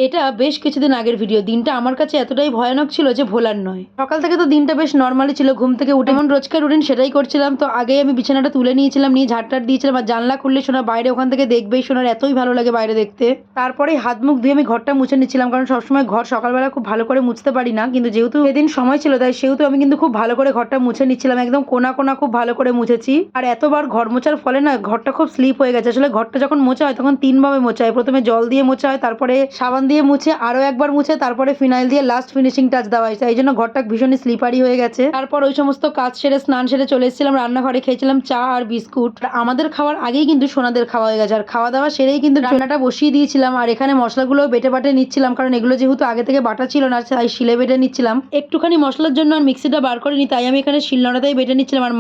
এটা বেশ কিছুদিন আগের ভিডিও। দিনটা আমার কাছে এতটাই ভয়ানক ছিল যে ভোলার নয়। সকাল থেকে তো দিনটা বেশ নরমালি ছিল। ঘুম থেকে উঠে যেমন রোজকার রুটিন সেটাই করছিলাম। তো আগেই আমি বিছানাটা তুলে নিয়েছিলাম, নিয়ে ঝাড়-টাড় দিয়েছিলাম। আর জানলা খুললে সোনা বাইরে ওখান থেকে দেখবেই, সোনার এতই ভালো লাগে বাইরে দেখতে। তারপরেই হাত মুখ ধুয়ে আমি ঘরটা মুছে নিচ্ছিলাম, কারণ সবসময় ঘর সকালবেলা খুব ভালো করে মুছতে পারি না। কিন্তু যেহেতু সেদিন সময় ছিল, তাই সেহেতু আমি কিন্তু খুব ভালো করে ঘরটা মুছে নিচ্ছিলাম। একদম কোনা কোনা খুব ভালো করে মুছেছি। আর এতবার ঘর মোছার ফলে না ঘরটা খুব স্লিপ হয়ে গেছে। আসলে ঘরটা যখন মোছা হয় তখন ৩ ভাবে মোছা হয়। প্রথমে জল দিয়ে মোছা হয়, তারপরে সাবান দিয়ে মুছে, আরো একবার মুছে, তারপরে ফিনাইল দিয়ে লাস্ট ফিনিশিং টাচ দেওয়া হয়েছে। এই জন্য ঘরটা ভীষণই স্লিপারি হয়ে গেছে। তারপর ওই সমস্ত কাজ সেরে স্নান সেরে চলে এসেছিলাম রান্নাঘরে, খেয়েছিলাম চা আর বিস্কুট। আর আমাদের খাওয়ার আগেই কিন্তু সোনাদের খাওয়া হয়ে গেছে। আর খাওয়া দাওয়া সেরেই কিন্তু রান্নাটা বসিয়ে দিয়েছিলাম। আর এখানে মশলাগুলো বেটে বাটে নিচ্ছিলাম, কারণ এগুলো যেহেতু আগে থেকে বাটা ছিল না, তাই শিলে বেটে নিচ্ছিলাম। একটুখানি মশলার জন্য আর মিক্সিটা বার করিনি, তাই আমি এখানে শিলনোড়াতেই বেটে নিচ্ছিলাম। আর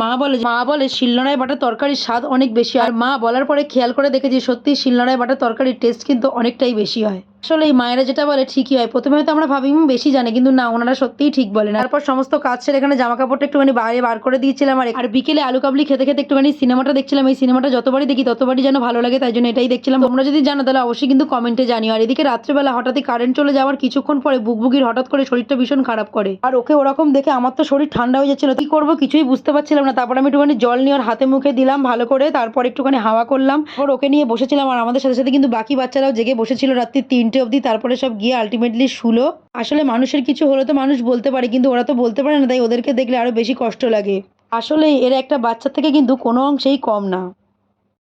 মা বলে শিলনোড়ায় বাটা তরকারির স্বাদ অনেক বেশি। আর মা বলার পরে খেয়াল করে দেখেছি সত্যি শিলনোড়ায় বাটা তরকারির টেস্ট কিন্তু অনেকটাই বেশি হয়। আসলে এই মায়েরা যেটা বলে ঠিকই হয়। প্রথমে হয়তো আমরা ভাবি বেশি জানে, কিন্তু না, ওনারা সত্যিই ঠিক বলেন। তারপর সমস্ত কাজ সেরে এখানে জামা কাপড়টা একটুখানি বাইরে বার করে দিয়েছিলাম। আর বিকেলে আলু কাবলি খেতে খেতে একটুখানি সিনেমাটা দেখছিলাম। এই সিনেমাটা যতবারই দেখি ততবারই যেন ভালো লাগে, তাই জন্য এটাই দেখছিলাম। তোমরা যদি জানো তাহলে অবশ্যই কিন্তু কমেন্টে জানিও। আর এদিকে রাত্রেবেলা হঠাৎই কারেন্ট চলে যাওয়ার কিছুক্ষণ পরে বুকবুকির হঠাৎ করে শরীরটা ভীষণ খারাপ করে। আর ওকে ওরকম দেখে আমার তো শরীর ঠান্ডা হয়ে যাচ্ছিল, কি করবো কিছুই বুঝতে পারছিলাম না। তারপর আমি একটুখানি জল নিয়ে ওর হাতে মুখে দিলাম ভালো করে, তারপর একটুখানি হাওয়া করলাম। ওর ওকে নিয়ে বসেছিলাম। আর আমাদের সাথে সাথে কিন্তু বাকি বাচ্চারাও জেগে বসেছিল রাত্রি ৩টে অবধি। তারপরে সব গিয়ে আলটিমেটলি শুলো। আসলে মানুষের কিছু হলে তো মানুষ বলতে পারে, কিন্তু ওরা তো বলতে পারে না, তাই ওদেরকে দেখলে আরো বেশি কষ্ট লাগে। আসলে এরা একটা বাচ্চা থেকে কিন্তু কোনো অংশেই কম না।